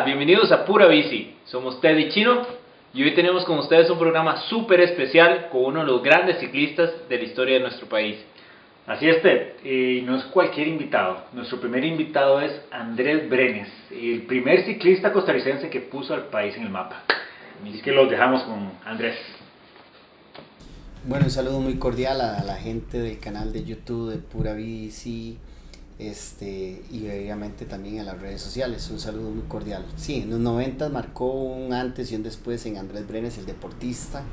Hola, bienvenidos a Pura Bici. Somos Ted y Chino y hoy tenemos con ustedes un programa súper especial con uno de los grandes ciclistas de la historia de nuestro país. Así es, Ted, y no es cualquier invitado. Nuestro primer invitado es Andrés Brenes, el primer ciclista costarricense que puso al país en el mapa. Así que los dejamos con Andrés. Bueno, un saludo muy cordial a la gente del canal de YouTube de Pura Bici, y obviamente también a las redes sociales. Un saludo muy cordial. Sí, en los 90 marcó un antes y un después en Andrés Brenes, el deportista.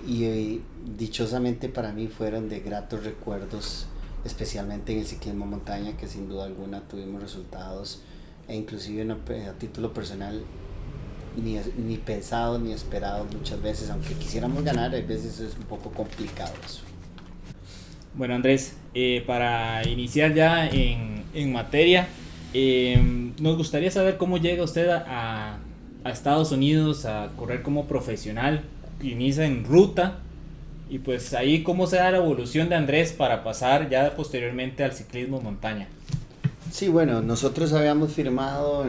Y dichosamente para mí fueron de gratos recuerdos, especialmente en el ciclismo montaña, que sin duda alguna tuvimos resultados, e inclusive a título personal ni pensado ni esperado muchas veces, aunque quisiéramos ganar, a veces es un poco complicado eso. Bueno, Andrés, para iniciar ya en materia, nos gustaría saber cómo llega usted a Estados Unidos a correr como profesional. Inicia en ruta y pues ahí cómo se da la evolución de Andrés para pasar ya posteriormente al ciclismo montaña. Sí, bueno, nosotros habíamos firmado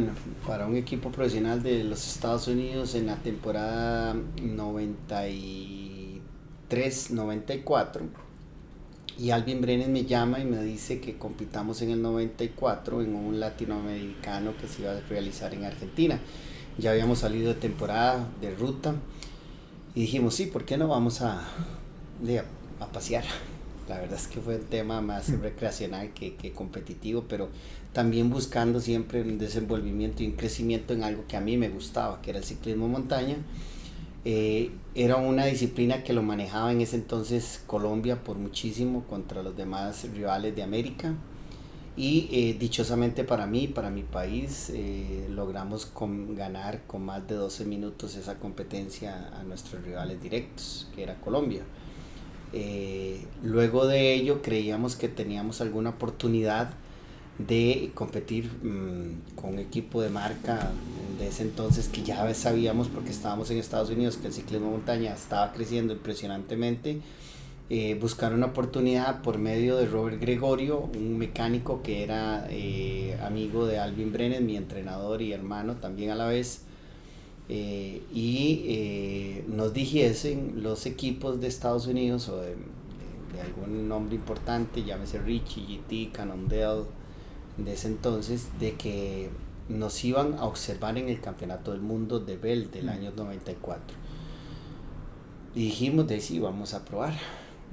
para un equipo profesional de los Estados Unidos en la temporada 93-94 y Albin Brenes me llama y me dice que compitamos en el 94 en un latinoamericano que se iba a realizar en Argentina. Ya habíamos salido de temporada de ruta y dijimos, sí, ¿por qué no vamos a pasear? La verdad es que fue un tema más recreacional que competitivo, pero también buscando siempre un desenvolvimiento y un crecimiento en algo que a mí me gustaba, que era el ciclismo montaña. Era una disciplina que lo manejaba en ese entonces Colombia por muchísimo contra los demás rivales de América. Y dichosamente para mí, para mi país, logramos ganar con más de 12 minutos esa competencia a nuestros rivales directos, que era Colombia. Luego de ello creíamos que teníamos alguna oportunidad de competir con un equipo de marca de ese entonces, que ya sabíamos porque estábamos en Estados Unidos que el ciclismo montaña estaba creciendo impresionantemente. Buscar una oportunidad por medio de Robert Gregorio, un mecánico que era amigo de Albin Brenes, mi entrenador y hermano también a la vez, nos dijesen los equipos de Estados Unidos o de algún nombre importante, llámese Richie, GT, Cannondale, de ese entonces, de que nos iban a observar en el Campeonato del Mundo de Bell del año 94. Y dijimos, de sí, vamos a probar.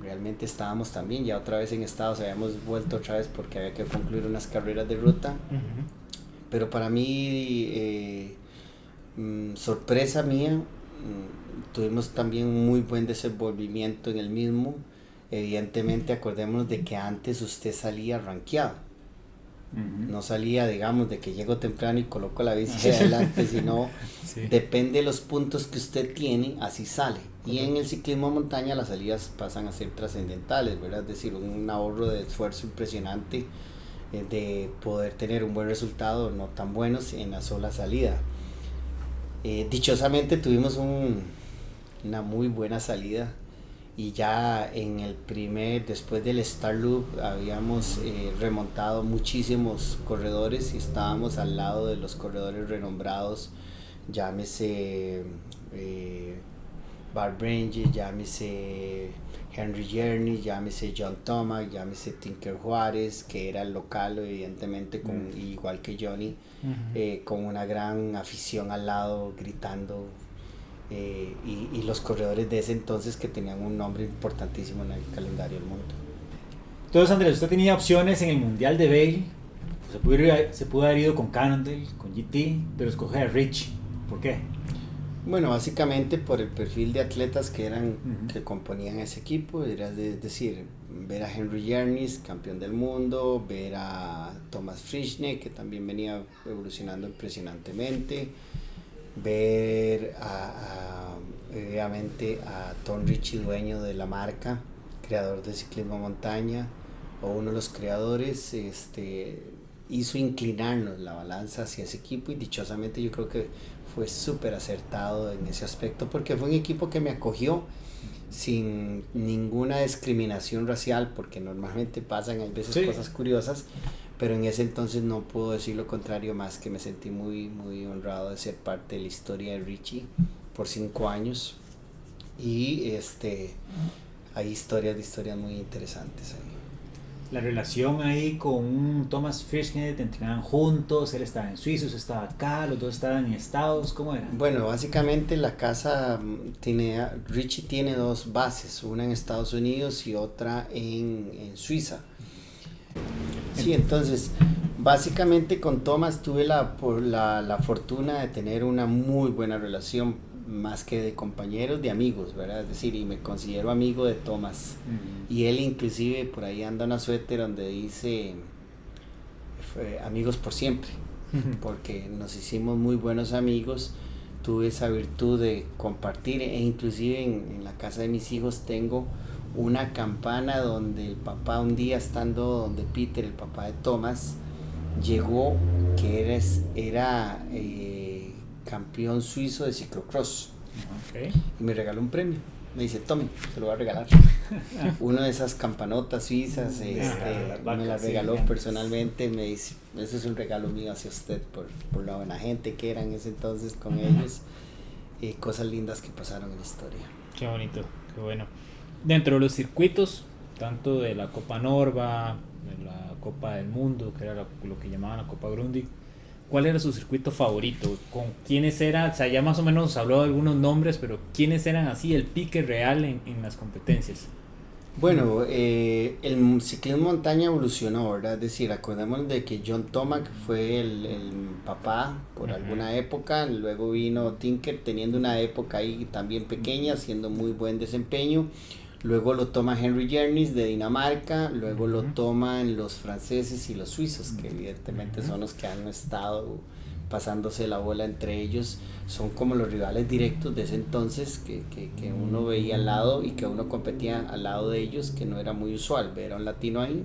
Realmente estábamos también ya otra vez en Estados, habíamos vuelto otra vez porque había que concluir unas carreras de ruta. Pero para mí, sorpresa mía, tuvimos también un muy buen desenvolvimiento en el mismo. Evidentemente, acordémonos de que antes usted salía rankeado. No salía, digamos, de que llego temprano y coloco la bici adelante, sino sí. Depende de los puntos que usted tiene, así sale. Y en el ciclismo montaña las salidas pasan a ser trascendentales, ¿verdad? Es decir, un ahorro de esfuerzo impresionante de poder tener un buen resultado, no tan buenos en la sola salida. Dichosamente tuvimos una muy buena salida. Y ya en el después del Star Loop habíamos remontado muchísimos corredores y estábamos al lado de los corredores renombrados, llámese Bart Branger, llámese Henry Jerney, llámese John Thomas, llámese Tinker Juárez, que era el local evidentemente, igual que Johnny, con una gran afición al lado gritando. Y los corredores de ese entonces que tenían un nombre importantísimo en el calendario del mundo. Entonces, Andrés, usted tenía opciones en el Mundial de Bale, se pudo haber ido con Cannondale, con GT, pero escoger a Rich. ¿Por qué? Bueno, básicamente por el perfil de atletas que componían ese equipo, era decir, ver a Henry Jerney, campeón del mundo, ver a Thomas Frischne, que también venía evolucionando impresionantemente, ver obviamente a Tom Ritchie, dueño de la marca, creador de ciclismo montaña, o uno de los creadores, hizo inclinarnos la balanza hacia ese equipo, y dichosamente yo creo que fue súper acertado en ese aspecto, porque fue un equipo que me acogió sin ninguna discriminación racial, porque normalmente pasan a veces cosas curiosas, pero en ese entonces no puedo decir lo contrario, más que me sentí muy, muy honrado de ser parte de la historia de Richie por 5 años, y hay historias muy interesantes ahí. La relación ahí con Thomas Frischknecht, entrenaban juntos, él estaba en Suiza, usted estaba acá, los dos estaban en Estados, ¿cómo era? Bueno, básicamente la casa Richie tiene 2 bases, una en Estados Unidos y otra en Suiza. Sí, entonces, básicamente con Thomas tuve la fortuna de tener una muy buena relación, más que de compañeros, de amigos, ¿verdad? Es decir, y me considero amigo de Thomas. Y él inclusive, por ahí anda una suéter donde dice amigos por siempre, porque nos hicimos muy buenos amigos. Tuve esa virtud de compartir, e inclusive en la casa de mis hijos tengo una campana donde el papá, un día estando donde Peter, el papá de Thomas, llegó, que era campeón suizo de ciclocross, y me regaló un premio. Me dice, Tommy, te lo voy a regalar. Una de esas campanotas suizas, me la regaló personalmente. Me dice, ese es un regalo mío hacia usted por la buena gente que era en ese entonces con ellos. Cosas lindas que pasaron en la historia. Qué bonito, qué bueno. Dentro de los circuitos, tanto de la Copa Norba, de la Copa del Mundo, que era lo que llamaban la Copa Grundig, ¿cuál era su circuito favorito? ¿Con quiénes eran? O sea, ya más o menos habló de algunos nombres, pero ¿quiénes eran así el pique real en las competencias? Bueno, el ciclismo montaña evolucionó, ¿verdad? Es decir, acordémonos de que John Tomac fue el papá por alguna época, luego vino Tinker teniendo una época ahí también pequeña, haciendo muy buen desempeño. Luego lo toma Henry Jernis de Dinamarca, luego lo toman los franceses y los suizos, que evidentemente son los que han estado pasándose la bola entre ellos. Son como los rivales directos de ese entonces que uno veía al lado y que uno competía al lado de ellos, que no era muy usual ver a un latino ahí.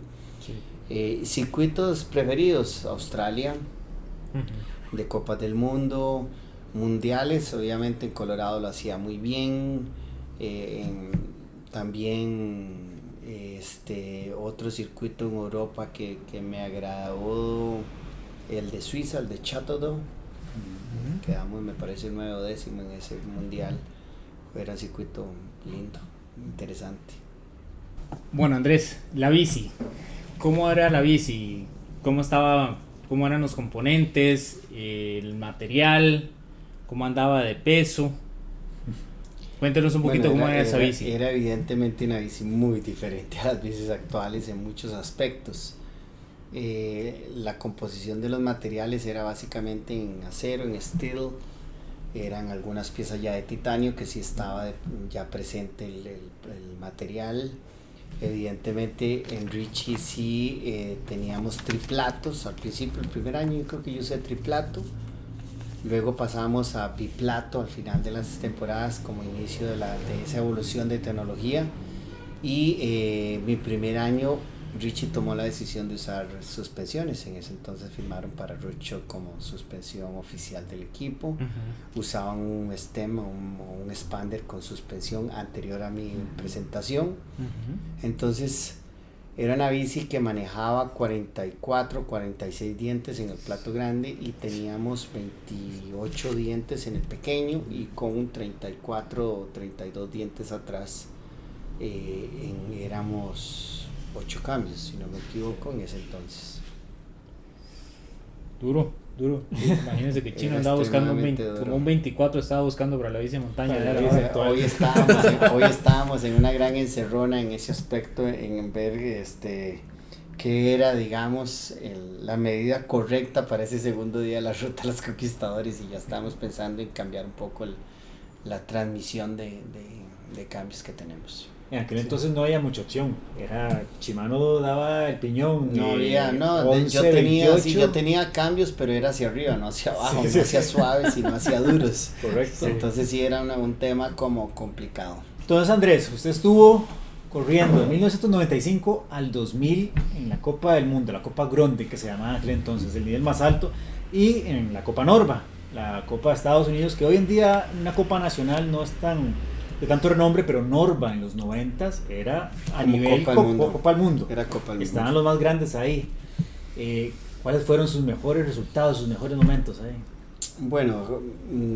Sí. Circuitos preferidos, Australia, de Copas del Mundo, mundiales, obviamente en Colorado lo hacía muy bien, también otro circuito en Europa que me agradó, el de Suiza, el de Châteauneuf. Quedamos, me parece, el 9º en ese mundial. Era un circuito lindo, interesante. Bueno, Andrés, la bici, ¿cómo era la bici? ¿Cómo eran los componentes, el material, cómo andaba de peso? Cuéntenos un poquito cómo era esa bici. Era evidentemente una bici muy diferente a las bicis actuales en muchos aspectos. La composición de los materiales era básicamente en acero, en steel. Eran algunas piezas ya de titanio, que sí estaba ya presente el material. Evidentemente en Richie sí teníamos triplatos. Al principio, el primer año yo creo que yo usé triplato. Luego pasamos a biplato al final de las temporadas como inicio de esa evolución de tecnología. Y mi primer año Richie tomó la decisión de usar suspensiones. En ese entonces firmaron para Roadshow como suspensión oficial del equipo. Usaban un stem o un expander con suspensión anterior a mi presentación. Entonces era una bici que manejaba 44, 46 dientes en el plato grande y teníamos 28 dientes en el pequeño, y con 34 o 32 dientes atrás. Éramos 8 cambios, si no me equivoco, en ese entonces. Duro. Imagínense que Chino andaba buscando como un 24, estaba buscando para la bici de montaña. Hoy estábamos en una gran encerrona en ese aspecto, en ver qué era, digamos, la medida correcta para ese segundo día de la Ruta de los Conquistadores, y ya estábamos pensando en cambiar un poco la transmisión de cambios que tenemos. En aquel entonces no había mucha opción, Shimano daba el piñón. Yo tenía cambios, pero era hacia arriba, no hacia abajo, no hacia suaves, sino hacia duros. Correcto. Entonces sí era un tema como complicado. Entonces, Andrés, usted estuvo corriendo de 1995 al 2000 en la Copa del Mundo, la Copa Grundig, que se llamaba en aquel entonces, el nivel más alto, y en la Copa Norba, la Copa de Estados Unidos, que hoy en día una Copa Nacional no es de tanto renombre, pero Norba en los 90s era a nivel Copa del Mundo. Era Copa del Mundo. Estaban los más grandes ahí. ¿Cuáles fueron sus mejores resultados, sus mejores momentos ahí? Bueno,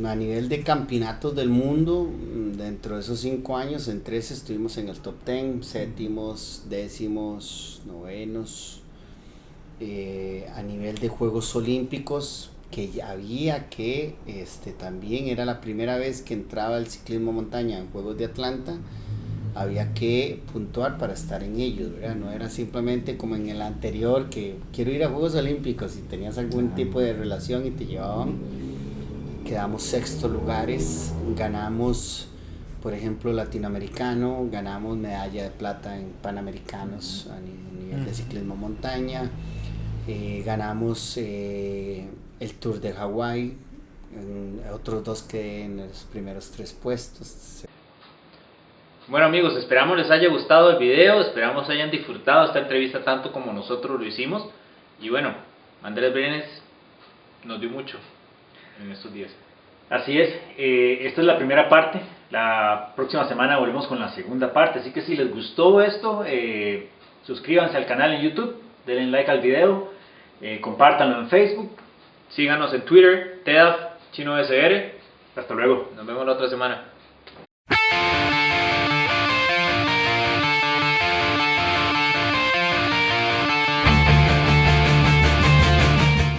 a nivel de campeonatos del mundo, dentro de esos 5 años, en 3 estuvimos en el top 10, séptimos, décimos, novenos. A nivel de Juegos Olímpicos, que ya había que, también era la primera vez que entraba el ciclismo montaña en Juegos de Atlanta, había que puntuar para estar en ellos, ¿verdad? No era simplemente como en el anterior que quiero ir a Juegos Olímpicos y tenías algún tipo de relación y te llevaban. Quedamos sexto lugares, ganamos, por ejemplo, latinoamericano, ganamos medalla de plata en panamericanos a nivel de ciclismo montaña, ganamos el Tour de Hawái, otros 2 quedé en los primeros 3 puestos. Bueno amigos, esperamos les haya gustado el video, esperamos hayan disfrutado esta entrevista tanto como nosotros lo hicimos. Y bueno, Andrés Brenes nos dio mucho en estos días. Así es, esta es la primera parte, la próxima semana volvemos con la segunda parte, así que si les gustó esto, suscríbanse al canal en YouTube, denle like al video, compártanlo en Facebook. Síganos en Twitter, TEDAF, ChinoSR. Hasta luego. Nos vemos la otra semana.